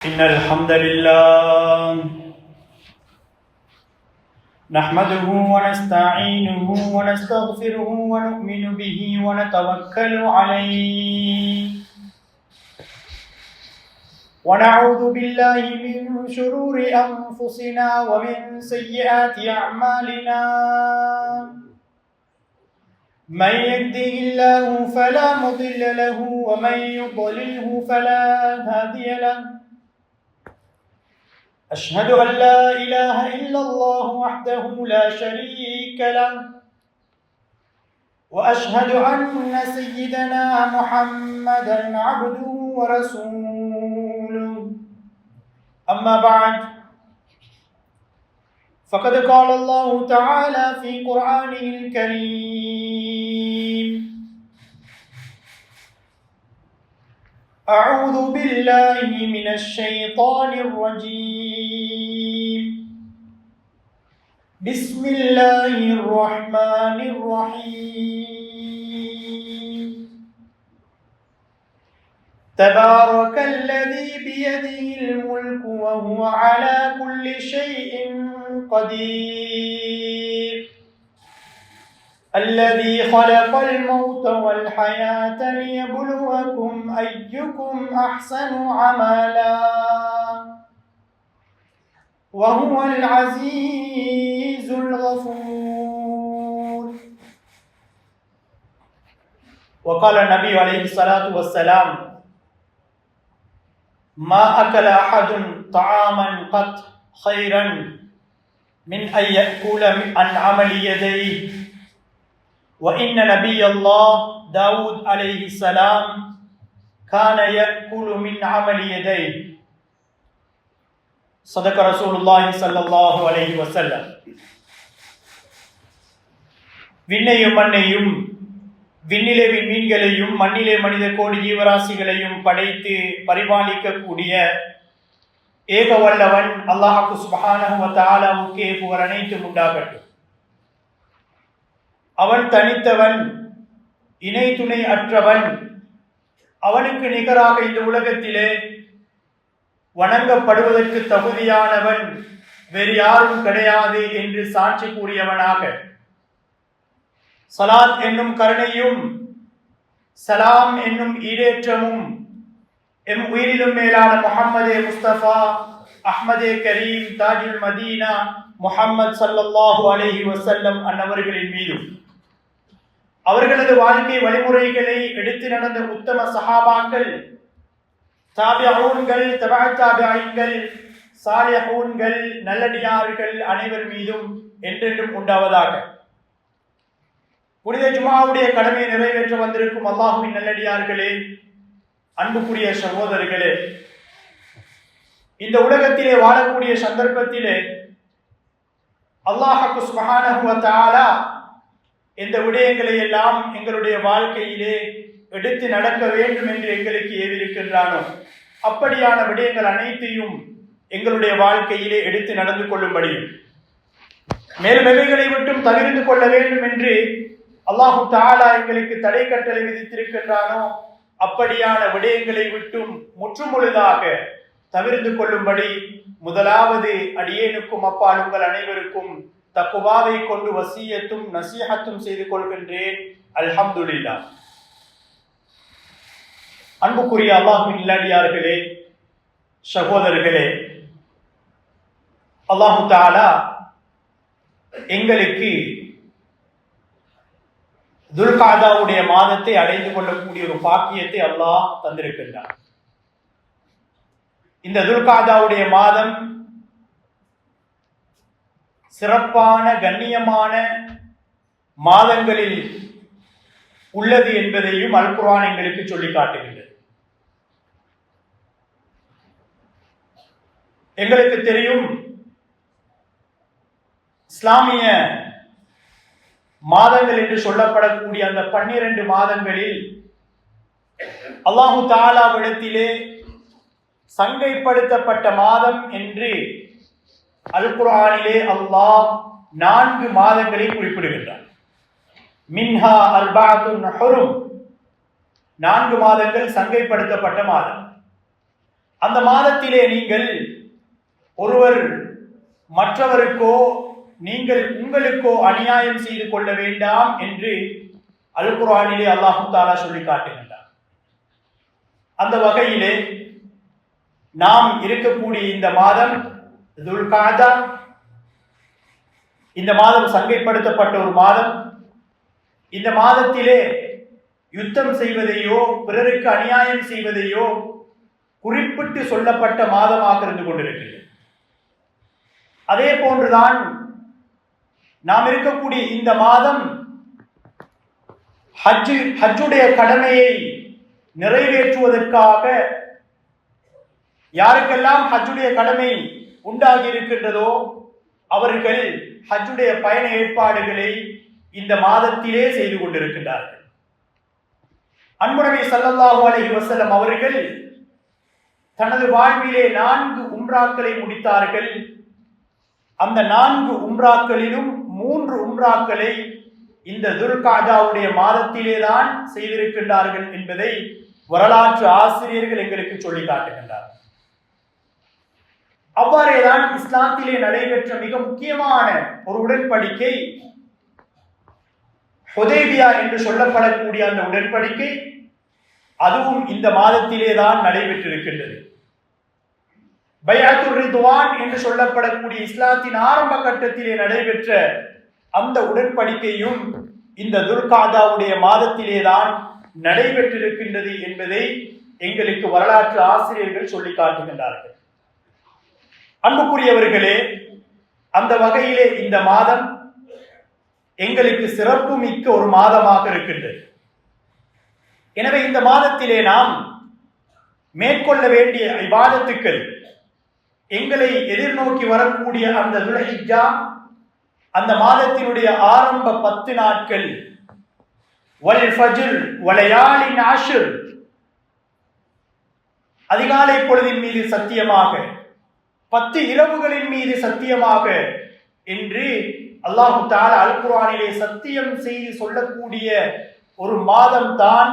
إن الحمد لله نحمده ونستعينه ونستغفره ونؤمن به ونتوكل عليه ونعوذ بالله من شرور أنفسنا ومن سيئات أعمالنا من يهده الله فلا مضل له ومن يضلله فلا هادي له أشهد أن لا إله إلا الله وحده لا شريك له وأشهد أن سيدنا محمدا عبده ورسوله أما بعد فقد قال الله تعالى في قرآنه الكريم أعوذ بالله من الشيطان الرجيم بسم الله الرحمن الرحيم تبارك الذي بيده الملك وهو على كل شيء قدير الذي خلق الموت والحياة ليبلوكم أيكم أحسن عملا وهو العزيز الغفور. وقال النبي عليه الصلاة والسلام ما أكل أحد طعاما قط خيرا من أن يأكل عن عمل يديه وإن نبي الله داود عليه السلام كان يأكل من عمل يديه صدق رسول الله صلى الله عليه وسلم. விண்ணையும் மண்ணையும் விண்ணிலே மீன்களையும் மண்ணிலே மனித கோடி ஜீவராசிகளையும் படைத்து பரிபாலிக்கக்கூடிய ஏக வல்லவன் அல்லாஹ் சுப்ஹானஹு வ தஆலாவுக்கே புகழ் அனைத்தும் உண்டாகட்டும். அவன் தனித்தவன், இணை துணை அற்றவன், அவனுக்கு நிகராக இந்த உலகத்திலே வணங்கப்படுவதற்கு தகுதியானவன் வேறு யாரும் கிடையாது என்று சாட்சி கூறியவனாக சலாத் என்னும் கருணையும் சலாம் என்னும் ஈடேற்றமும் எம் உயிரிலும் மேலான முஹம்மதே முஸ்தபா அஹ்மதே கரீம் தாஜுல் மதீனா முஹம்மது ஸல்லல்லாஹு அலைஹி வஸல்லம் அன்னவர்களின் மீதும் அவர்களது வாழ்க்கை வழிமுறைகளை எடுத்து நடந்த உத்தம சஹாபாக்கள், தாபிஊன்கள், தபஅ தாபிஈன்கள், சாலிஹூன்கள், நல்லடியார்கள் அனைவர் மீதும் என்றென்றும் உண்டாவதாக. புனித ஜும்ஆவுடைய கடமையை நிறைவேற்ற வந்திருக்கும் அல்லாஹ்வின் நல்லடியார்களே, அன்புக்குரிய சகோதரர்களே, இந்த உலகத்திலே வாழக்கூடிய சந்தர்ப்பத்திலே அல்லாஹ் சுப்ஹானஹு வ தஆலா இந்த விடயங்களை எல்லாம் எங்களுடைய வாழ்க்கையிலே எடுத்து நடக்க வேண்டும் என்று எங்களுக்கு ஏவிருக்கின்றானோ அப்படியான விடயங்கள் அனைத்தையும் எங்களுடைய வாழ்க்கையிலே எடுத்து நடந்து கொள்ளும்படியும் மேலும் எவைகளை விட்டும் தவிர்த்து கொள்ள வேண்டும் என்று அல்லாஹு தஆலா எங்களுக்கு தடை கட்டளை விதித்திருக்கின்றானோ அப்படியான விடயங்களை விட்டும் முற்றுமுழுதாக தவிர்த்து கொள்ளும்படி முதலாவது அடியேனுக்கும் அப்பால் உங்கள் அனைவருக்கும் தக்வாவை கொண்டு வசியத்தும் நசீஹத்தும் செய்து கொள்கின்றேன். அல்ஹம்துலில்லாஹ். அன்புக்குரிய அல்லாஹ்வின் நல்லடியார்களே, சகோதரர்களே, அல்லாஹு தஆலா எங்களுக்கு துல்காதாவுடைய மாதத்தை அடைந்து கொள்ளக்கூடிய ஒரு பாக்கியத்தை அல்லாஹ் தந்திருக்கின்றார். இந்த துல்காதாவுடைய மாதம் சிறப்பான கண்ணியமான மாதங்களில் உள்ளது என்பதையும் அல் குர்ஆன் எங்களுக்கு சொல்லி காட்டுகின்றது. எங்களுக்கு தெரியும், இஸ்லாமிய மாதங்கள் என்று சொல்லப்படக்கூடிய அந்த 12 மாதங்களில் அல்லாஹு தஆலாவிடத்திலே சங்கைப்படுத்தப்பட்ட மாதம் என்று அல் குர்ஆனிலே அல்லாஹ் 4 மாதங்களை குறிப்பிடுகின்றார். மின்ஹா அர்பஅத்துன் ஹுரும், 4 மாதங்கள் சங்கைப்படுத்தப்பட்ட மாதம். அந்த மாதத்திலே நீங்கள் ஒருவர் மற்றவருக்கோ நீங்கள் உங்களுக்கோ அநியாயம் செய்து கொள்ள வேண்டாம் என்று அல் குர்ஆனிலே அல்லாஹ் தஆலா சொல்லி காட்டுகின்றார். அந்த வகையிலே நாம் இருக்கக்கூடிய இந்த மாதம் துல்காதா, இந்த மாதம் சங்கைப்படுத்தப்பட்ட ஒரு மாதம். இந்த மாதத்திலே யுத்தம் செய்வதையோ பிறருக்கு அநியாயம் செய்வதையோ குறிப்பிட்டு சொல்லப்பட்ட மாதமாக இருந்து கொண்டிருக்கிறது. அதே போன்றுதான் நாம் இருக்கக்கூடிய இந்த மாதம் ஹஜ்ஜுடைய கடமையை நிறைவேற்றுவதற்காக யாருக்கெல்லாம் ஹஜ்ஜுடைய கடமை உண்டாகி இருக்கின்றதோ அவர்கள் ஹஜ்ஜுடைய பயண ஏற்பாடுகளை இந்த மாதத்திலே செய்து கொண்டிருக்கின்றார்கள். அன்பு நபி ஸல்லல்லாஹு அலைஹி வஸல்லம் அவர்கள் தனது வாழ்விலே 4 உம்ராக்களை முடித்தார்கள். அந்த 4 உம்ராக்களிலும் 3 உம்ராக்களை இந்த துல்காதாவுடைய மாதத்திலே தான் செய்திருக்கின்றார்கள் என்பதை வரலாற்று ஆசிரியர்கள் எங்களுக்கு சொல்லி காட்டுகின்றார்கள். அவ்வாறேதான் இஸ்லாத்திலே நடைபெற்ற மிக முக்கியமான ஒரு உடன்படிக்கை ஹுதைபியா என்று சொல்லப்படக்கூடிய அந்த உடன்படிக்கை, அதுவும் இந்த மாதத்திலே தான் நடைபெற்றிருக்கின்றது. பைஅத்துர் ரிதுவான் என்று சொல்லப்படக்கூடிய இஸ்லாத்தின் ஆரம்ப கட்டத்திலே நடைபெற்ற அந்த உடன்படிக்கையும் இந்த துல்காதாவுடைய மாதத்திலே தான் நடைபெற்றிருக்கின்றது என்பதை எங்களுக்கு வரலாற்று ஆசிரியர்கள் சொல்லி காட்டுகின்றார்கள். அன்புக்குரியவர்களே, அந்த வகையிலே இந்த மாதம் எங்களுக்கு சிறப்பு மிக்க ஒரு மாதமாக இருக்கின்றது. எனவே இந்த மாதத்திலே நாம் மேற்கொள்ள வேண்டிய இபாதத்துக்கள், எங்களை எதிர்நோக்கி வரக்கூடிய அந்த துல்ஹிஜ்ஜா, அந்த மாதத்தினுடைய ஆரம்ப 10 நாட்கள், வல் ஃபஜ்ர் வலயாலின் அஷ்ர், அதிகாலை பொழுதின் மீது சத்தியமாக, 10 இரவுகளின் மீது சத்தியமாக என்று அல்லாஹ் தஆலா அல் குர்ஆனிலே சத்தியம் செய்து சொல்லக்கூடிய ஒரு மாதம் தான்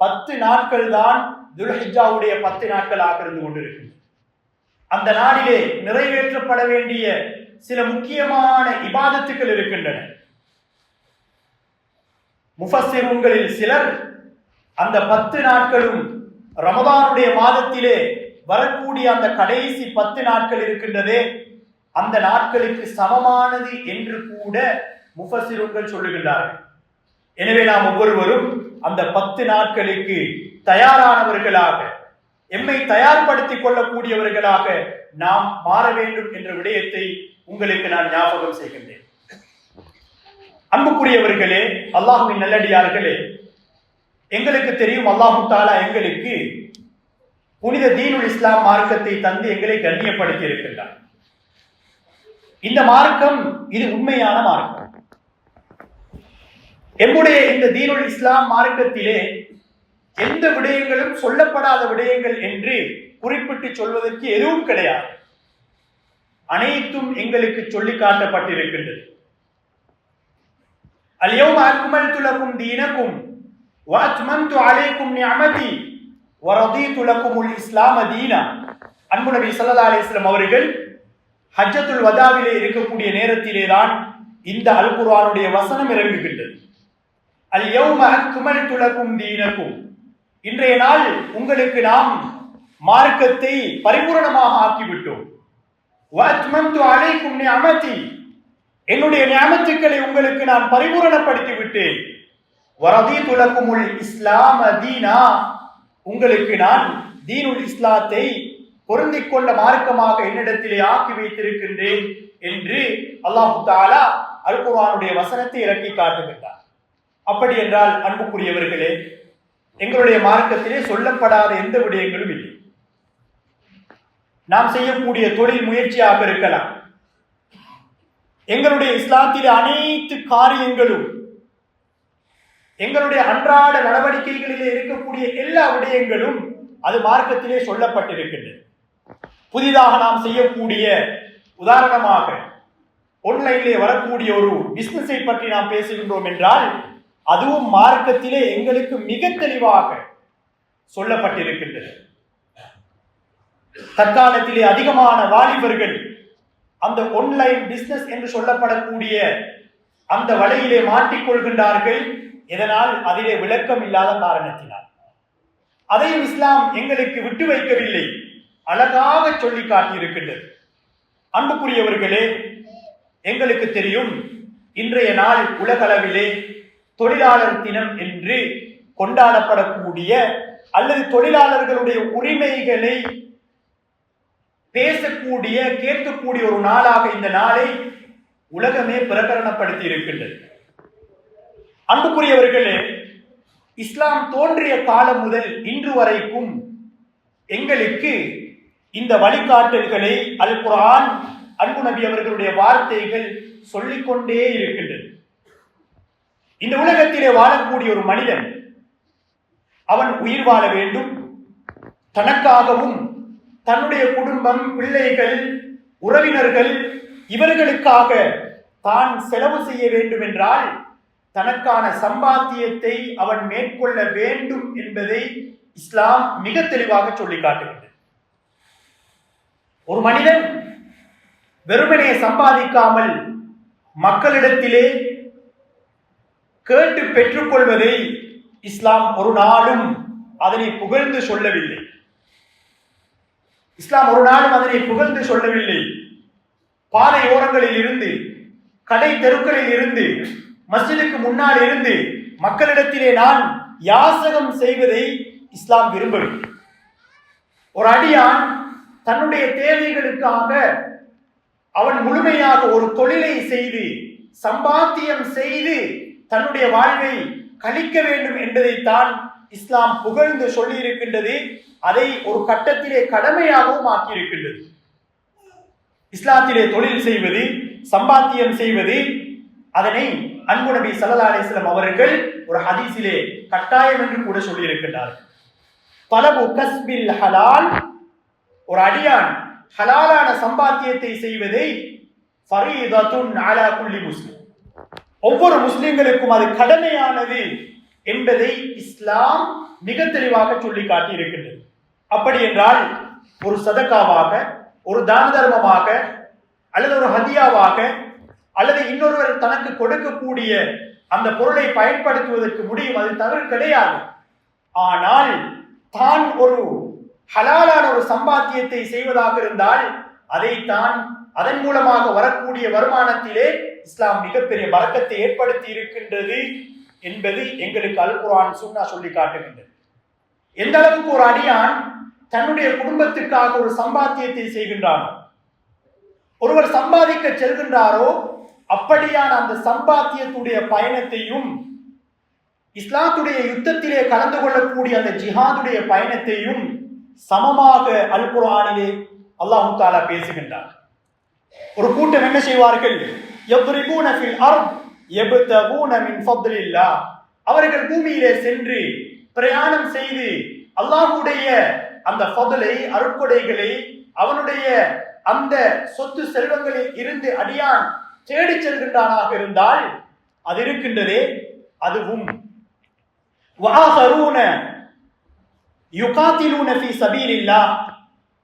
10 நாட்கள் தான் துல்ஹிஜ்ஜாவுடைய 10 நாட்களாக இருந்து கொண்டிருக்கிறது. அந்த நாளிலே நிறைவேற்றப்பட வேண்டிய சில முக்கியமான இபாதத்துக்கள் இருக்கின்றன. முஃபஸ்ஸிரூன்களில் சிலர் அந்த 10 நாட்களும் ரமதானுடைய மாதத்திலே வரக்கூடிய அந்த கடைசி 10 நாட்கள் இருக்கின்றதே, அந்த நாட்களுக்கு சமமானது என்று கூட முஃபஸ்ஸிரூன்கள் சொல்லுகின்றார்கள். எனவே நாம் ஒவ்வொருவரும் அந்த 10 நாட்களுக்கு தயாரானவர்களாக, எம்மை தயார்படுத்திக் கொள்ளக்கூடியவர்களாக நாம் மாற வேண்டும் என்ற விடயத்தை உங்களுக்கு நான் ஞாபகம் செய்கின்றேன். அன்புக்குரியவர்களே, அல்லாஹ்வின் நல்லடியார்களே, எங்களுக்கு தெரியும் அல்லாஹ் தஆலா எங்களுக்கு புனித தீனுல் இஸ்லாம் மார்க்கத்தை தந்து எங்களை கண்ணியப்படுத்தி இருக்கின்றார். இந்த மார்க்கம் இது உண்மையான மார்க்கம். எம்முடைய இந்த தீனுல் இஸ்லாம் மார்க்கத்திலே எந்த விடயங்களும் சொல்லப்படாத விடயங்கள் என்று குறிப்பிட்டு சொல்வதற்கு எதுவும் கிடையாது. அனைத்தும் எங்களுக்கு சொல்லி காட்டப்பட்டிருக்கின்றது. அல்யௌம அக்மல்து லகும் தீனகும் வ அத்மம்து அலைக்கும் நிஅமதி வ ரதீது லகுமுல் இஸ்லாம தீனா. அன்பு நபி ஸல்லல்லாஹு அலைஹி வஸல்லம் அவர்கள் ஹஜ்ஜத்துல் வதாவிலே இருக்கக்கூடிய நேரத்திலே தான் இந்த அல் குர்ஆனுடைய வசனம் இறங்குகின்றது. அல்யௌம அக்மல்து லகும் தீனகும், இன்றைய நாள் உங்களுக்கு நாம் மார்க்கத்தை பரிபூரணமாக ஆக்கிவிட்டோம். வ அத்மம்து அலைக்கும் நிஅமதி, என்னுடைய நிஅமத்துக்களை உங்களுக்கு நான் பரிபூரணப்படுத்தி விட்டேன். வ ரதீது லகுமுல் இஸ்லாம தீனா, உங்களுக்கு நான் தீனுல் இஸ்லாத்தை பொருந்திக் கொண்ட மார்க்கமாக என்னிடத்திலே ஆக்கி வைத்திருக்கின்றேன் என்று அல்லாஹ் தஆலா அல் குர்ஆனுடைய வசனத்தை இறக்கி காட்டுகின்றார். அப்படி என்றால் அன்புக்குரியவர்களே, எங்களுடைய மார்க்கத்திலே சொல்லப்படாத எந்த விடயங்களும் இல்லை. நாம் செய்யக்கூடிய தொழில் முயற்சியாக இருக்கலாம், எங்களுடைய இஸ்லாத்திலே அனைத்து காரியங்களும், எங்களுடைய அன்றாட நடவடிக்கைகளிலே இருக்கக்கூடிய எல்லா விடயங்களும் அது மார்க்கத்திலே சொல்லப்பட்டிருக்கின்றது. புதிதாக நாம் செய்யக்கூடிய, உதாரணமாக ஆன்லைனிலே வரக்கூடிய ஒரு பிசினஸை பற்றி நாம் பேசுகின்றோம் என்றால் அதுவும் மார்க்கத்திலே எங்களுக்கு மிக தெளிவாக சொல்லப்பட்டிருக்கின்றது. தற்காலத்திலே அதிகமான வாலிபர்கள் அந்த ஆன்லைன் பிசினஸ் என்று சொல்லப்படக்கூடிய அந்த வலையிலே மாட்டிக்கொள்கின்றார்கள். இதனால் அதிலே விளக்கம் இல்லாத காரணத்தினால். அதையும் இஸ்லாம் எங்களுக்கு விட்டு வைக்கவில்லை, அழகாக சொல்லி காட்டியிருக்கின்றது. அன்புக்குரியவர்களே, எங்களுக்கு தெரியும் இன்றைய நாள் உலகளவிலே தொழிலாளர் தினம் என்று கொண்டாடப்படக்கூடிய அல்லது தொழிலாளர்களுடைய உரிமைகளை பேசக்கூடிய கேட்கக்கூடிய ஒரு நாளாக இந்த நாளை உலகமே பிரகடனப்படுத்தி இருக்கின்றது. அன்புக்குரியவர்களே, இஸ்லாம் தோன்றிய காலம் முதல் இன்று வரைக்கும் எங்களுக்கு இந்த வழிகாட்டல்களை அல் குர்ஆன், அன்பு நபி அவர்களுடைய வார்த்தைகள் சொல்லிக்கொண்டே இருக்கின்றது. இந்த உலகத்திலே வாழக்கூடிய ஒரு மனிதன் அவன் உயிர் வாழ வேண்டும், தனக்காகவும் தன்னுடைய குடும்பம், பிள்ளைகள், உறவினர்கள் இவர்களுக்காக தான் செலவு செய்ய வேண்டும் என்றால் தனக்கான சம்பாத்தியத்தை அவன் மேற்கொள்ள வேண்டும் என்பதை இஸ்லாம் மிக தெளிவாக சொல்லி காட்டுகிறது. ஒரு மனிதன் வெறுமனே சம்பாதிக்காமல் மக்களிடத்திலே கேட்டு பெற்றுக்கொள்வதை இஸ்லாம் ஒரு நாளும் அதனை புகழ்ந்து சொல்லவில்லை. இஸ்லாம் ஒரு நாளும் அதனை புகழ்ந்து சொல்லவில்லை. பாதை ஓரங்களில் இருந்து, கடை தெருக்களில் இருந்து, மஸ்ஜிதுக்கு முன்னால் இருந்து மக்களிடத்திலே நான் யாசகம் செய்வதை இஸ்லாம் விரும்பவில்லை. ஒரு அடியான் தன்னுடைய தேவைகளுக்காக அவன் முழுமையாக ஒரு தொழிலை செய்து சம்பாத்தியம் செய்து தன்னுடைய வாழ்வை கழிக்க வேண்டும் என்பதைத்தான் இஸ்லாம் புகழ்ந்து சொல்லி இருக்கின்றது. அதை ஒரு கட்டத்திலே கடமையாகவும் ஆக்கியிருக்கின்றது. இஸ்லாத்திலே தொழில் செய்வது, சம்பாத்தியம் செய்வது, அதனை அன்பு நபி ஸல்லல்லாஹு அலைஹி வஸல்லம் அவர்கள் ஒரு ஹதீஸிலே கட்டாயம் என்று கூட சொல்லி இருக்கின்றார்கள். தலபு கஸ்பில் ஹலால், ஒரு அடியான் ஹலாலான சம்பாத்தியத்தை செய்வதை ஃபரீதத்துன் அலா குல்லி முஸ்லிம், ஒவ்வொரு முஸ்லிம்களுக்கும் அது கடமையானது என்பதை இஸ்லாம் மிக தெளிவாக சொல்லி காட்டி இருக்கின்றது. அப்படி என்றால் ஒரு சதகாவாக, ஒரு தான தர்மமாக, அல்லது ஒரு ஹதியாவாக, அல்லது இன்னொருவர் தனக்கு கொடுக்கக்கூடிய அந்த பொருளை பயன்படுத்துவதற்கு முடியும், அது தவறு கிடையாது. ஆனால் தான் ஒரு ஹலாலான ஒரு சம்பாத்தியத்தை செய்வதாக இருந்தால் அதைத்தான் அதன் மூலமாக வரக்கூடிய வருமானத்திலே இஸ்லாம் மிகப்பெரிய பரக்கத்தை ஏற்படுத்தி இருக்கின்றது என்பது எங்களுக்கு அல் குர்ஆன் சுன்னா சொல்லி காட்டுகின்றது. எந்த அளவுக்கு ஒரு அடியான் தன்னுடைய குடும்பத்துக்காக ஒரு சம்பாத்தியத்தை செய்கின்றானோ, ஒருவர் சம்பாதிக்க செல்கின்றாரோ, அப்படியான அந்த சம்பாத்தியத்துடைய பயணத்தையும் இஸ்லாத்துடைய யுத்தத்திலே கலந்து கொள்ளக்கூடிய அந்த ஜிஹாதுடைய பயணத்தையும் சமமாக அல் குர்ஆனிலே அல்லாஹ் தஆலா பேசுகின்றார். ஒரு கூட்டம் என்ன செய்வார்கள்? யத்ரிபூன ஃபில் அர்த் யப்தகூன மின் ஃபத்லில்லாஹ், அவர்கள் பூமியிலே சென்று பிரயாணம் செய்து அல்லாஹ்வுடைய அந்த ஃபத்லை, அருட்கொடைகளை, அவனுடைய அந்த சொத்து செல்வங்களில் இருந்து அடியான் தேடி செல்கின்றானாக இருந்தால் அது இருக்கின்றதே, அதுவும் வஆகரூன யுகாத்திலூன ஃபீ சபீலில்லாஹ்,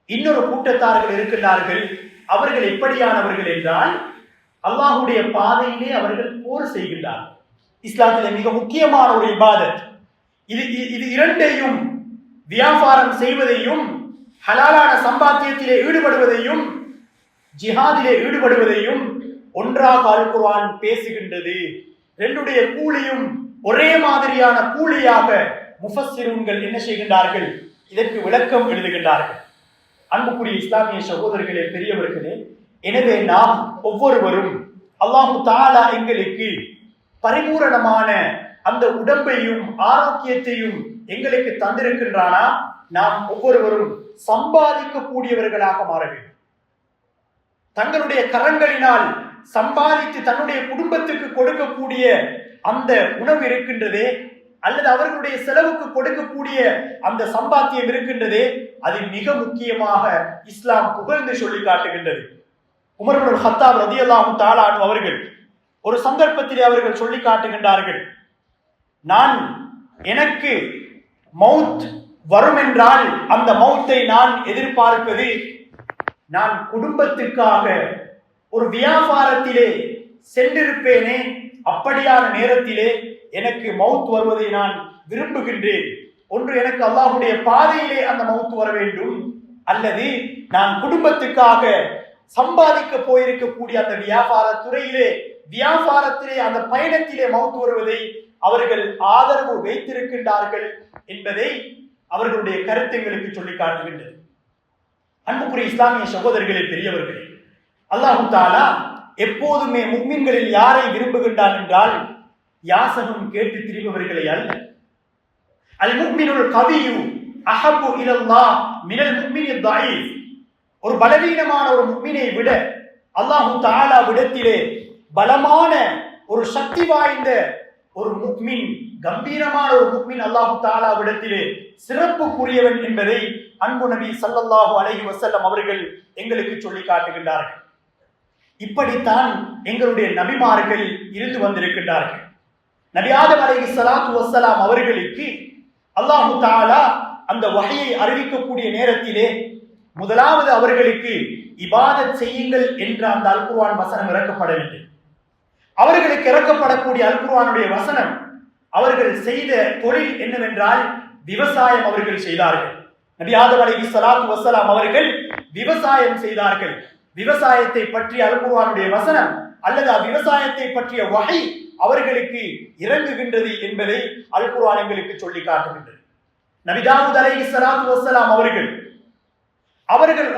இன்னொரு கூட்டத்தார்கள் இருக்கின்றார்கள். அவர்கள் எப்படியானவர்கள் என்றால் அல்லாஹ்வுடைய பாதையிலே அவர்கள் போர் செய்கின்றார்கள். இஸ்லாத்திலே மிக முக்கியமான ஒரு இபாதத் இது இரண்டையும், வியாபாரம் செய்வதையும், ஹலாலான சம்பாத்தியத்திலே ஈடுபடுவதையும், ஜிஹாதிலே ஈடுபடுவதையும் ஒன்றாக அல் குர்ஆன் பேசுகின்றது. ரெண்டுடைய கூலியும் ஒரே மாதிரியான கூலியாக முஃபஸ்ஸிரூன்கள் என்ன செய்கின்றார்கள்? இதற்கு விளக்கம் எழுதுகின்றார்கள். அன்புக்குரிய இஸ்லாமிய சகோதரர்களே, பெரியவர்களே, எனவே நாம் ஒவ்வொருவரும் அல்லாஹு தஆலா எங்களுக்கு பரிபூரணமான அந்த உடம்பையும் ஆரோக்கியத்தையும் எங்களுக்கு தந்திருக்கின்றானா, நாம் ஒவ்வொருவரும் சம்பாதிக்கக்கூடியவர்களாக மாற வேண்டும். தங்களுடைய கரங்களினால் சம்பாதித்து தன்னுடைய குடும்பத்துக்கு கொடுக்கக்கூடிய அந்த உணவு இருக்கின்றதே, அல்லது அவர்களுடைய செலவுக்கு கொடுக்கக்கூடிய அந்த சம்பாத்தியம் இருக்கின்றதே, அது மிக முக்கியமாக இஸ்லாம் புகழ்ந்து சொல்லி காட்டுகின்றது. உமர் இப்னு ஹத்தாப் ரலியல்லாஹு தஆலா அன்ஹு அவர்கள் ஒரு சந்தர்ப்பத்திலே அவர்கள் சொல்லி காட்டுகின்றார்கள், நான் எனக்கு மவுத் வரும் என்றால் அந்த மௌத்தை நான் எதிர்பார்ப்பது, நான் குடும்பத்துக்காக ஒரு வியாபாரத்திலே சென்றிருப்பேனே, அப்படியான நேரத்திலே எனக்கு மௌத் வருவதை நான் விரும்புகின்றேன். ஒன்று எனக்கு அல்லாஹ்வுடைய பாதையிலே அந்த மௌத் வர வேண்டும், அல்லது நான் குடும்பத்துக்காக சம்பாதிக்க போயிருக்கக்கூடிய அந்த வியாபார துறையிலே, வியாபாரத்திலே, அந்த பயணத்திலே மௌத் வருவதை அவர்கள் ஆதரவு வைத்திருக்கின்றார்கள் என்பதை அவர்களுடைய கருத்துங்களுக்கு சொல்லி காட்டுகின்றது. அன்புக்குரிய இஸ்லாமிய சகோதரர்களே, பெரியவர்களே, அல்லாஹு தஆலா எப்போதுமே முஃமின்களில் யாரை விரும்புகின்றான் என்றால் யாசகம் கேட்டு திரிபவர்களை அல்ல. அல் முஃமினுல் கவியு அஹப்பு இலல்லாஹ் மினல் முஃமினித் தஈஃப். ஒரு பலவீனமான ஒரு முஃமினை விட அல்லாஹு தஆலா விடத்திலே பலமான ஒரு சக்தி வாய்ந்த ஒரு முஃமின், கம்பீரமான ஒரு முஃமின் அல்லாஹு தஆலா விடத்திலே சிறப்புக்குரியவன் என்பதை அன்பு நபி ஸல்லல்லாஹு அலைஹி வஸல்லம் அவர்கள் எங்களுக்கு சொல்லி காட்டுகின்றார்கள். இப்படித்தான் எங்களுடைய நபிமார்கள் இருந்து வந்திருக்கின்றார்கள். நபி ஆதம் அலைஹிஸ்ஸலாத்து வஸ்ஸலாம் அவர்களுக்கு அல்லாஹு தஆலா அந்த வஹயை அறிவிக்கக்கூடிய நேரத்திலே முதலாவது அவர்களுக்கு இபாதத் செய்யுங்கள் என்ற அந்த அல் குர்ஆன் வசனம் இறக்கப்படவில்லை. அவர்களுக்கு இறக்கப்படக்கூடிய அல் குர்ஆனுடைய வசனம், அவர்கள் செய்த தொழில் என்னவென்றால் விவசாயம் அவர்கள் செய்தார்கள். நபி ஆதம் அலைஹிஸ்ஸலாத்து வஸ்ஸலாம் அவர்கள் விவசாயம் செய்தார்கள். விவசாயத்தை பற்றிய அல் குர்ஆனுடைய வசனம் அல்லது விவசாயத்தை பற்றிய வஹை அவர்களுக்கு இறங்குகின்றது என்பதை அல் குர்ஆன் எங்களுக்கு சொல்லி காட்டுகின்றது. நபி தாவூத் அலைஹிஸ்ஸலாத்து வஸ்ஸலாம் அவர்கள்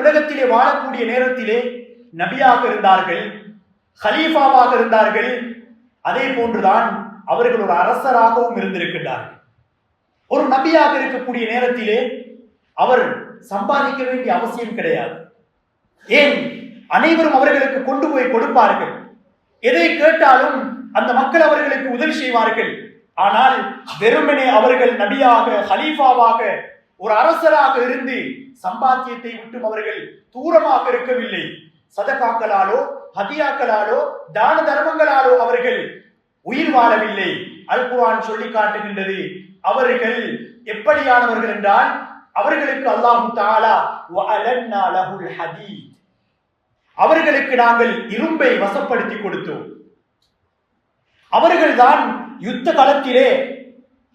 உலகத்திலே வாழக்கூடிய நேரத்திலே நபியாக இருந்தார்கள், ஹலீஃபாவாக இருந்தார்கள். அதே போன்றுதான் அவர்கள் ஒரு அரசராகவும் இருந்திருக்கின்றார்கள். ஒரு நபியாக இருக்கக்கூடிய நேரத்திலே அவர் சம்பாதிக்க வேண்டிய அவசியம் கிடையாது. ஏன்? அனைவரும் அவர்களுக்கு கொண்டு போய் கொடுப்பார்கள். எதை கேட்டாலும் அந்த மக்கள் அவர்களுக்கு உதவி செய்வார்கள். ஆனால் வெறுமனே அவர்கள் நபியாக, ஹலீஃபாவாக, ஒரு அரசராக இருந்து சம்பாத்தியத்தை விட்டும் அவர்கள் தூரமாக இருக்கவில்லை. சதகாக்களாலோ ஹதியாக்களாலோ தான தர்மங்களாலோ அவர்கள் உயிர் வாழவில்லை. அல் குர்ஆன் சொல்லி காட்டுகின்றது, அவர்கள் எப்படியானவர்கள் என்றால் அவர்களுக்கு அல்லாஹு தஆலா வஅலன்னா லஹுல் ஹதீத், அவர்களுக்கு நாங்கள் இரும்பை வசப்படுத்தி கொடுத்தோம். அவர்கள்தான் யுத்த களத்திலே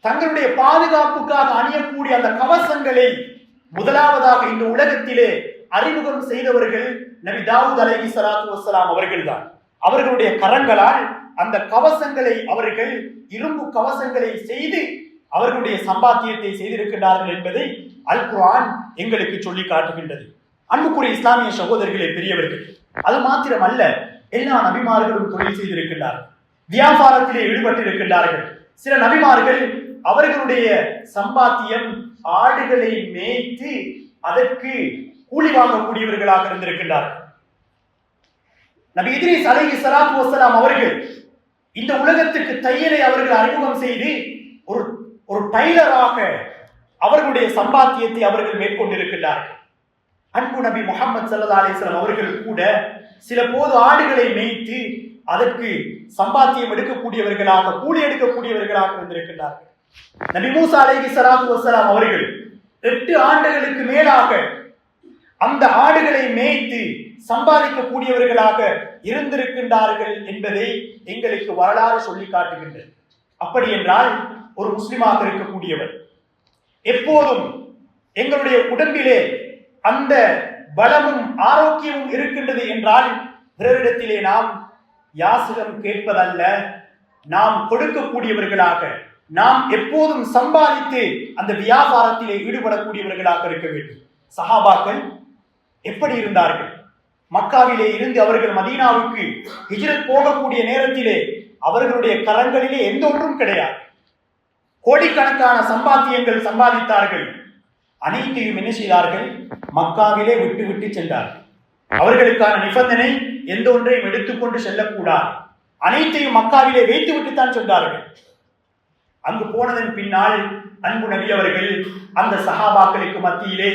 தங்களுடைய பாதுகாப்புக்காக அணியக்கூடிய அந்த கவசங்களை முதலாவதாக இந்த உலகத்திலே அறிமுகம் செய்தவர்கள் நபி தாவூத் அலைஹிஸ்ஸலாத்து வஸ்ஸலாம் அவர்கள்தான். அவர்களுடைய கரங்களால் அந்த கவசங்களை, அவர்கள் இரும்பு கவசங்களை செய்து அவர்களுடைய சம்பாத்தியத்தை செய்திருக்கிறார்கள் என்பதை அல் குர்ஆன் எங்களுக்கு சொல்லி காட்டுகின்றது. அன்புக்குரிய இஸ்லாமிய சகோதரர்களே, பெரியவர்கள், அது மாத்திரம் அல்ல, எல்லா நபிமார்களும் தொழில் செய்திருக்கின்றார்கள், வியாபாரத்திலே ஈடுபட்டிருக்கின்றார்கள். சில நபிமார்கள் அவர்களுடைய சம்பாத்தியம் ஆடுகளை மேய்த்து அதற்கு கூலி வாங்கக்கூடியவர்களாக இருந்திருக்கின்றார்கள். நபி இத்ரீஸ் அலைஹிஸ்ஸலாத்து வஸ்ஸலாம் அவர்கள் இந்த உலகத்துக்கு தையலை அவர்கள் அறிமுகம் செய்து ஒரு டைலராக அவர்களுடைய சம்பாத்தியத்தை அவர்கள் மேற்கொண்டிருக்கிறார்கள். அன்பு நபி முஹம்மது ஸல்லல்லாஹு அலைஹி வஸல்லம் அவர்கள் கூட சில போது ஆடுகளை மேய்த்து அதற்கு சம்பாத்தியம் எடுக்கக்கூடியவர்களாக, கூலி எடுக்கக்கூடியவர்களாக இருந்திருக்கிறார்கள். நபி மூசா அலைஹிஸ்ஸலாத்து வஸ்ஸலாம் அவர்கள் 8 ஆண்டுகளுக்கு மேலாக அந்த ஆடுகளை மேய்த்து சம்பாதிக்கக்கூடியவர்களாக இருந்திருக்கின்றார்கள் என்பதை எங்களுக்கு வரலாறு சொல்லி காட்டுகின்றது. அப்படி என்றால் ஒரு முஸ்லிமாக இருக்கக்கூடியவர் எப்போதும் எங்களுடைய உடம்பிலே அந்த பலமும் ஆரோக்கியமும் இருக்கின்றது என்றால் பிறரிடத்திலே நாம் யாசிரம் கேட்பதல்ல, நாம் கொடுக்கக்கூடியவர்களாக, நாம் எப்போதும் சம்பாதித்து அந்த வியாபாரத்திலே ஈடுபடக்கூடியவர்களாக இருக்க வேண்டும். சஹாபாக்கள் எப்படி இருந்தார்கள்? மக்காவிலே இருந்து அவர்கள் மதீனாவுக்கு ஹிஜ்ரத் போகக்கூடிய நேரத்திலே அவர்களுடைய கரங்களிலே எந்த ஒன்றும் கிடையாது. கோடிக்கணக்கான சம்பாத்தியங்கள் சம்பாதித்தார்கள். அனைத்தையும் என்ன செய்தார்கள்? மக்காவிலே விட்டு விட்டு சென்றார்கள். அவர்களுக்கான நிபந்தனை எந்த ஒன்றையும் எடுத்துக்கொண்டு செல்லக்கூடாது, அனைத்தையும் மக்காவிலே வைத்து விட்டுத்தான் சென்றார்கள். அங்கு போனதன் பின்னால் அன்பு நபி அவர்கள் அந்த சஹாபாக்களுக்கு மத்தியிலே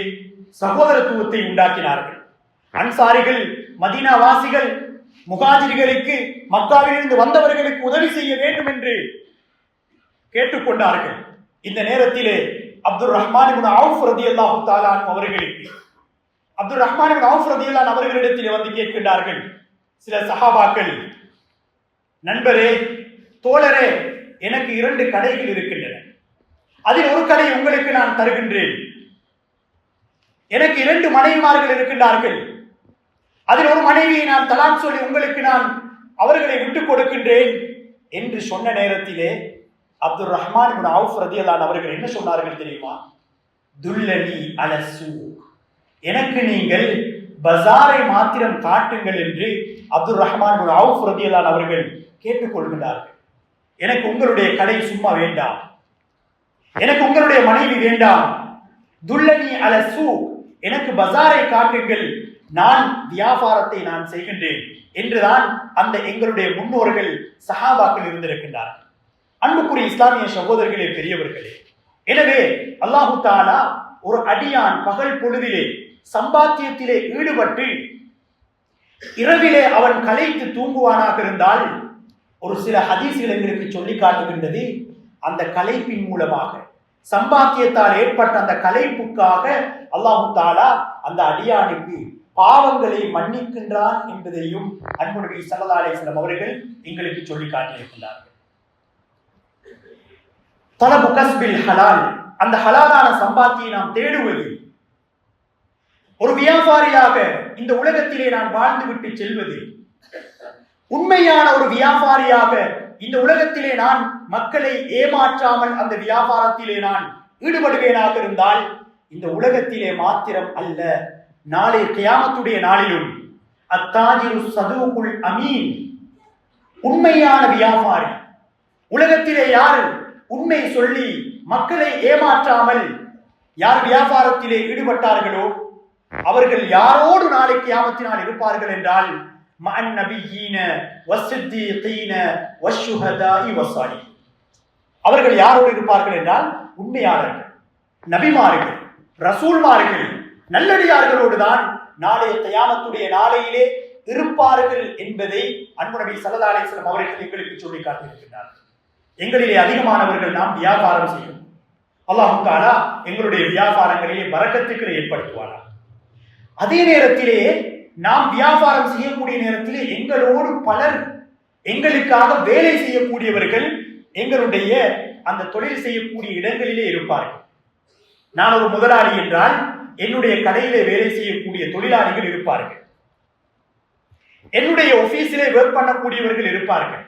சகோதரத்துவத்தை உண்டாக்கினார்கள். அன்சாரிகள், மதீனா வாசிகள், முஹாஜிர்களுக்கு, மக்காவிலிருந்து வந்தவர்களுக்கு உதவி செய்ய வேண்டும் என்று கேட்டுக்கொண்டார்கள். இந்த நேரத்திலே அப்துல் ரஹ்மான் இப்னு அவுஃப் ரலியல்லாஹு தஆலா அவர்களுக்கு அப்துல் ரஹ்மான் இப்னு அவுஃப் ரலியல்லாஹு அவர்களிடத்தில் வந்து கேட்கின்றார்கள் சில சஹாபாக்கள், நண்பரே, தோழரே, எனக்கு 2 கடைகள் இருக்கின்றன. அதில் ஒரு கடை உங்களுக்கு நான் தருகின்றேன். எனக்கு 2 மனைவிமார்கள் இருக்கின்றார்கள். அதில் ஒரு மனைவியை நான் தலாக் சொல்லி உங்களுக்கு நான் அவர்களை விட்டுக் கொடுக்கின்றேன் என்று சொன்ன நேரத்திலே அப்துல் ரஹ்மான் இப்னு அவுஃப் ரலியல்லாஹு அவர்கள் என்ன சொன்னார்கள் தெரியுமா? துல்லனி அல சூக், எனக்கு நீங்கள் பஜாரை மாத்திரம் காட்டுங்கள் என்று அப்துல் ரஹ்மான் இப்னு அவுஃப் ரலியல்லாஹு அவர்கள் கேட்டுக்கொள்கின்றார்கள். எனக்கு உங்களுடைய கடை சும்மா வேண்டாம், எனக்கு உங்களுடைய மனைவி வேண்டாம். துல்லனி அல சூக், எனக்கு பஜாரை காட்டுங்கள், நான் வியாபாரத்தை நான் செய்கின்றேன் என்றுதான் அந்த எங்களுடைய முன்னோர்கள் சஹாபாக்கள் இருந்திருக்கின்றார்கள். அன்புக்குரிய இஸ்லாமிய சகோதரர்களே, பெரியவர்களே, எனவே அல்லாஹு தஆலா ஒரு அடியான் பகல் பொழுதிலே சம்பாத்தியத்திலே ஈடுபட்டு இரவிலே அவன் களைத்து தூங்குவானாக இருந்தால் ஒரு சில ஹதீஸ்கள் எங்களுக்கு சொல்லி காட்டுகின்றது, அந்த களைப்பின் மூலமாக சம்பாத்தியத்தால் ஏற்பட்ட அந்த களைப்புக்காக அல்லாஹு தஆலா அந்த அடியானுக்கு பாவங்களை மன்னிக்கின்றான் என்பதையும் அன்பு நபி ஸல்லல்லாஹு அலைஹி வஸல்லம் அவர்கள் எங்களுக்கு சொல்லி காட்டியிருக்கிறார்கள். தலபு கஸ்பில் ஹலால், அந்த ஹலாலான சம்பாத்தியை நாம் தேடுவது, ஒரு வியாபாரியாக இந்த உலகத்திலே நான் வாழ்ந்துவிட்டு செல்வது, உண்மையான ஒரு வியாபாரியாக இந்த உலகத்திலே நான் மக்களை ஏமாற்றாமல் அந்த வியாபாரத்திலே நான் ஈடுபடுவேனாக இருந்தால் இந்த உலகத்திலே மாத்திரம் அல்ல, நாளை கியாமத்துடைய நாளிலும் அத்தாஜிரு சதுகுல் அமீன், உண்மையான வியாபாரி, உலகத்திலே யார் உண்மை சொல்லி மக்களை ஏமாற்றாமல் யார் வியாபாரத்திலே ஈடுபட்டார்களோ அவர்கள் யாரோடு நாளை கியாமத்தினால் இருப்பார்கள் என்றால் மஅன் நபியீன வஸ்ஸித்தீகீன வஷ்ஷுஹதாஇ வஸ்ஸாலிஹீன், அவர்கள் யாரோடு இருப்பார்கள் என்றால் உண்மையாளர்கள், நபிமார்கள், ரசூல்மார்கள், நல்லடியார்களோடு தான் நாளைய கியாமத்துடைய நாளையிலே இருப்பார்கள் என்பதை அன்பு நபி ஸல்லல்லாஹு அலைஹி வஸல்லம் அவர்கள் எங்களுக்கு சொல்லி காட்டியிருக்கிறார்கள். எங்களிலே அதிகமானவர்கள் நாம் வியாபாரம் செய்யும். அல்லாஹ் தஆலா எங்களுடைய வியாபாரங்களிலே பரக்கத்துக்களை ஏற்படுத்துவார். அதே நேரத்திலே நாம் வியாபாரம் செய்யக்கூடிய நேரத்திலே எங்களோடு பலர் எங்களுக்காக வேலை செய்யக்கூடியவர்கள் எங்களுடைய அந்த தொழில் செய்யக்கூடிய இடங்களிலே இருப்பார்கள். நான் ஒரு முதலாளி என்றால் என்னுடைய கடையிலே வேலை செய்யக்கூடிய தொழிலாளிகள் இருப்பார்கள், என்னுடைய ஆபீஸிலே ஒர்க் பண்ணக்கூடியவர்கள் இருப்பார்கள்,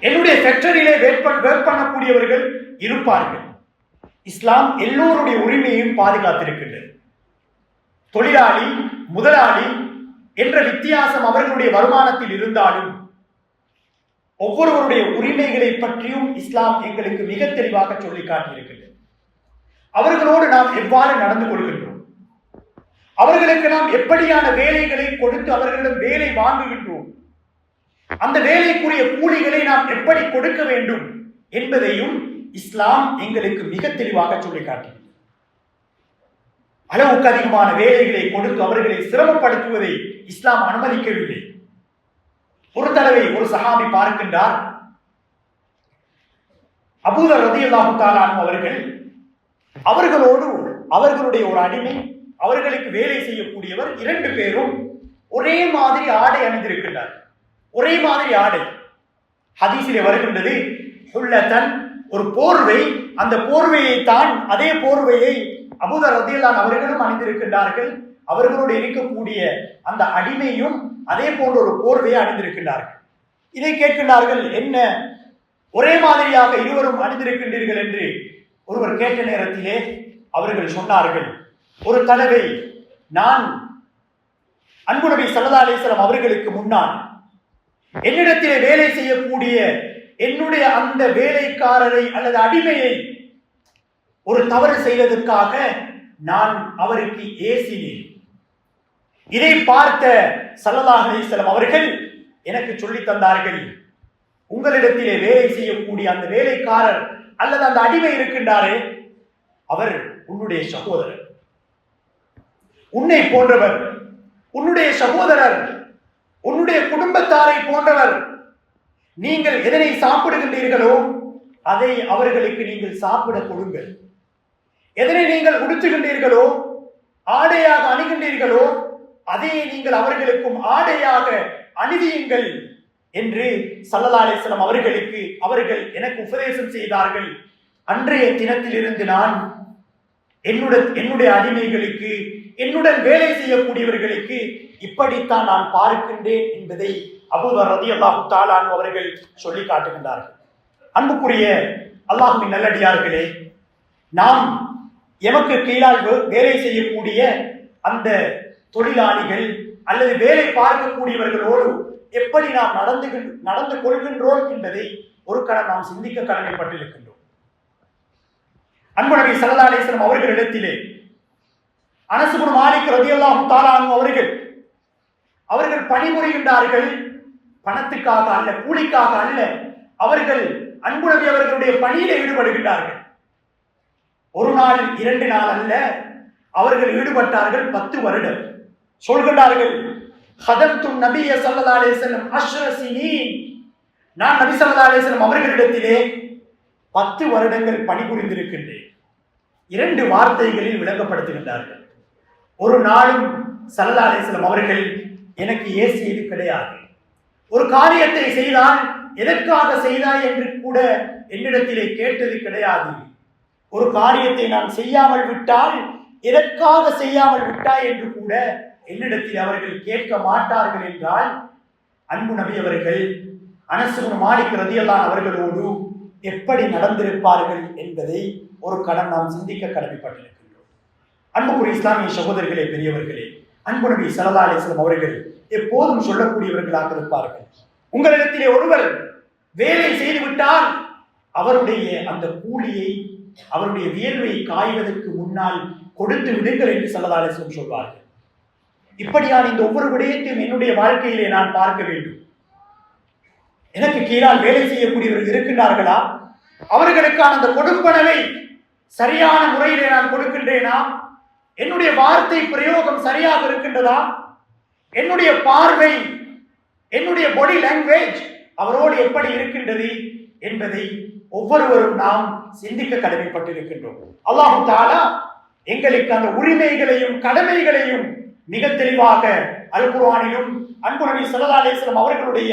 என்னுடைய ஃபேக்டரியிலே ஒர்க் பண்ணக்கூடியவர்கள் இருப்பார்கள். இஸ்லாம் எல்லோருடைய உரிமையையும் பாதுகாத்திருக்கின்றது. தொழிலாளி முதலாளி என்ற வித்தியாசம் அவர்களுடைய வருமானத்தில் இருந்தாலும் ஒவ்வொருவருடைய உரிமைகளை பற்றியும் இஸ்லாம் எங்களுக்கு மிக தெளிவாக சொல்லி காட்டியிருக்கிறது. அவர்களோடு நாம் எவ்வாறு நடந்து கொள்கின்றோம், அவர்களுக்கு நாம் எப்படியான வேலைகளை கொடுத்து அவர்களிடம் வேலை வாங்குகின்றோம், அந்த வேலைக்குரிய கூலிகளை நாம் எப்படி கொடுக்க வேண்டும் என்பதையும் இஸ்லாம் எங்களுக்கு மிக தெளிவாக சொல்லி காட்டுகிறது. அளவுக்கு அதிகமான வேலைகளை கொடுத்து அவர்களை சிரமப்படுத்துவதை இஸ்லாம் அனுமதிக்கவில்லை. ஒரு தடவை ஒரு சஹாபி பார்க்கின்றார், அபூதர் ரலியல்லாஹு தஆலா அவர்கள் அவர்களோடு அவர்களுடைய ஒரு அடிமை, அவர்களுக்கு வேலை செய்யக்கூடியவர், 2 பேரும் ஒரே மாதிரி ஆடை அணிந்திருக்கின்றார். ஒரே மாதிரி ஆடை. ஹதீஸிலே வருகின்றது, ஹுல்லத்தன், ஒரு போர்வை, அந்த போர்வையை தான் அதே போர்வையை அபூதர் ரலியல்லாஹு அவர்களும் அணிந்திருக்கின்றார்கள். அவர்களோடு இருக்கக்கூடிய அந்த அடிமையும் அதே போன்ற ஒரு போர்வையை அணிந்திருக்கின்றார்கள். இதை கேட்கின்றார்கள், என்ன ஒரே மாதிரியாக இருவரும் அணிந்திருக்கின்றீர்கள் என்று ஒருவர் கேட்ட நேரத்திலே அவர்கள் சொன்னார்கள், ஒரு தடவை நான் அன்பு நபி ஸல்லல்லாஹு அலைஹி வஸல்லம் அவர்களுக்கு முன்னால் என்னிடத்திலே வேலை செய்யக்கூடிய என்னுடைய அந்த வேலைக்காரரை அல்லது அடிமையை ஒரு தவறு செய்ததற்காக நான் அவருக்கு ஏசினேன். இதை பார்த்த ஸல்லல்லாஹு அலைஹி வஸல்லம் அவர்கள் எனக்கு சொல்லி தந்தார்கள், உங்களிடத்திலே வேலை செய்யக்கூடிய அந்த வேலைக்காரர் அல்லது அந்த அடிமை இருக்கின்றாரே, அவர் உன்னுடைய சகோதரர், உன்னை போன்றவர், உன்னுடைய சகோதரர், உன்னுடைய குடும்பத்தாரை போன்றவர். நீங்கள் எதனை சாப்பிடுகின்றீர்களோ அதை அவர்களுக்கு நீங்கள் சாப்பிட கொடுங்கள். எதனை நீங்கள் உடுத்துகின்றீர்களோ, ஆடையாக அணிகின்றீர்களோ, அதை நீங்கள் அவர்களுக்கும் ஆடையாக அணிவியுங்கள் என்று ஸல்லல்லாஹு அலைஹி வஸல்லம் அவர்கள் எனக்கு உபதேசம் செய்தார்கள். அன்றைய தினத்திலிருந்து நான் என்னுடைய அடிமைகளுக்கு, என்னுடன் வேலை செய்யக்கூடியவர்களுக்கு இப்படித்தான் நான் பார்க்கின்றேன் என்பதை அபூதர் ரலியல்லாஹு தஆலா அன்ஹு அவர்கள் சொல்லி காட்டுகின்றார்கள். அன்புக்குரிய அல்லாஹ்வின் நல்லடியார்களே, நாம் எமக்கு கீழால் வேலை செய்யக்கூடிய அந்த தொழிலாளிகள் அல்லது வேலை பார்க்கக்கூடியவர்களோடு எப்படி நாம் நடந்து கொள்கின்றோம் என்பதை ஒரு கணம் நாம் சிந்திக்க கடமைப்பட்டிருக்கின்றோம். அன்பு நபி ஸல்லல்லாஹு அலைஹி வஸல்லம் அவர்களிடத்திலே அனஸ் இப்னு மாலிக் ரலியல்லாஹு தஆலா அன்ஹு அவர்கள் பணிபுரிகின்றார்கள். பணத்துக்காக அல்ல, கூலிக்காக அல்ல. அவர்கள் அன்பு நபி அவர்களுடைய பணியிலே ஈடுபடுகின்றார்கள். ஒரு நாள் 2 நாள் அல்ல, அவர்கள் ஈடுபட்டார்கள் 10 வருடம். சொல்கின்றார்கள், ஹதம்து நபிய ஸல்லல்லாஹு அலைஹி வஸல்லம் 10 சினீன். நான் நபி ஸல்லல்லாஹு அலைஹி வஸல்லம் அவர்களிடத்திலே 10 வருடங்கள் பணிபுரிந்திருக்கின்றேன். 2 வார்த்தைகளில் விளங்கப்படுத்துகின்றார்கள். ஒரு நாளும் ஸல்லல்லாஹு அலைஹி வஸல்லம் அவர்கள் எனக்கு ஏசியது கிடையாது. ஒரு காரியத்தை செய்தால் எதற்காக செய்தாய் என்று கூட என்னிடத்திலே கேட்டது கிடையாது. ஒரு காரியத்தை நான் செய்யாமல் விட்டால் எதற்காக செய்யாமல் விட்டாய் என்று கூட என்னிடத்தில் அவர்கள் கேட்க மாட்டார்கள் என்றால், அன்பு நபி அவர்கள் அனஸ் இப்னு மாலிக் ரலியல்லாஹு அவர்களோடு எப்படி நடந்திருப்பார்கள் என்பதை ஒரு கணம் நாம் சிந்திக்க கடமைப்பட்டிருக்கின்றோம். அன்புக்குரிய இஸ்லாமிய சகோதரர்களே, பெரியவர்களே, அன்பு நபி ஸல்லல்லாஹு அலைஹி வஸல்லம் அவர்கள் எப்போதும் சொல்லக்கூடியவர்களாக இருப்பார்கள். உங்களிடத்திலே ஒருவர் வேலை செய்துவிட்டால் அவருடைய அந்த கூலியை, அவருடைய வியர்வை காய்வதற்கு முன்னால் கொடுத்து விடுங்கள் என்று ஸல்லல்லாஹு அலைஹி வஸல்லம் சொல்வார்கள். இப்படியான இந்த ஒவ்வொரு விடயத்தையும் என்னுடைய வாழ்க்கையிலே நான் பார்க்க வேண்டும். எனக்கு கீழால் வேலை செய்யக்கூடியவர்கள் இருக்கின்றார்களா? அவர்களுக்கான அந்த கொடுப்பனவை சரியான முறையிலே நான் கொடுக்கின்றேனா? என்னுடைய வார்த்தை பிரயோகம் சரியாக இருக்கின்றதா? என்னுடைய பார்வை, என்னுடைய பாடி லாங்குவேஜ் அவரோடு எப்படி இருக்கின்றது என்பதை ஒவ்வொருவரும் நாம் சிந்திக்க கடமைப்பட்டிருக்கின்றோம். அல்லாஹ் தஆலா எங்களுக்கு அந்த உரிமைகளையும் கடமைகளையும் மிக தெளிவாக அல் குர்ஆனிலும் அன்பு நபி ஸல்லல்லாஹு அலைஹி வஸல்லம் அவர்களுடைய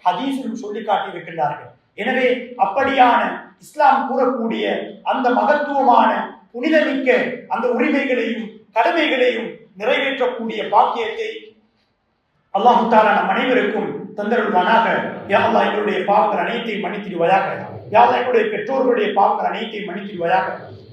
ஹதீஸிலும் சொல்லி காட்டியிருக்கின்றார்கள். எனவே அப்படியான இஸ்லாம் கூறக்கூடிய அந்த மகத்துவமான புனிதமிக்க அந்த உரிமைகளையும் கடமைகளையும் நிறைவேற்றக்கூடிய பாக்கியத்தை அல்லாஹ் தஆலா நம் அனைவருக்கும் தந்தருள்வானாக. யா அல்லாஹ் எங்களுடைய பாவங்கள் அனைத்தையும் மன்னித்திடுவாயாக. யா அல்லாஹ் எங்களுடைய பெற்றோர்களுடைய பாவங்கள் அனைத்தையும் மன்னித்திடுவாயாக.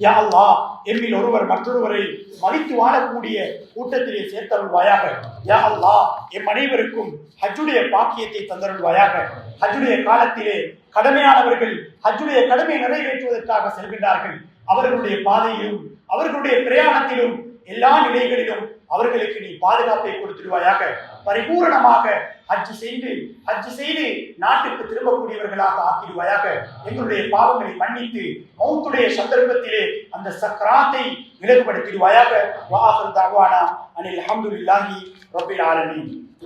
யா அல்லாஹ் எம்மில் ஒருவர் மற்றொருவரை மதித்து வாழக்கூடிய கூட்டத்திலே சேர்த்தருள்வாயாக. யா அல்லாஹ் எம் அனைவருக்கும் ஹஜ்ஜுடைய பாக்கியத்தை தந்தருள்வாயாக. ஹஜ்ஜுடைய காலத்திலே கடமையானவர்கள் ஹஜ்ஜுடைய கடமையை நிறைவேற்றுவதற்காக செல்கின்றார்கள். அவர்களுடைய பாதையிலும் அவர்களுடைய பிரயாணத்திலும் எல்லா நிலைகளிலும் அவர்களுக்கு நீ பாதுகாப்பை கொடுத்துடுவாயாக. பரிபூரணமாக ஹஜ் செய்து நாட்டுக்கு திரும்பக்கூடியவர்களாக ஆக்கிடுவாயாக. எங்களுடைய பாவங்களை மன்னித்து மௌத்துடைய சந்தர்ப்பத்திலே அந்த சக்ராத்தை விலகுபடுத்திடுவாயாக. வஆஹிரு தஅவானா அனில் ஹம்துலில்லாஹி ரப்பில் ஆலமீன்.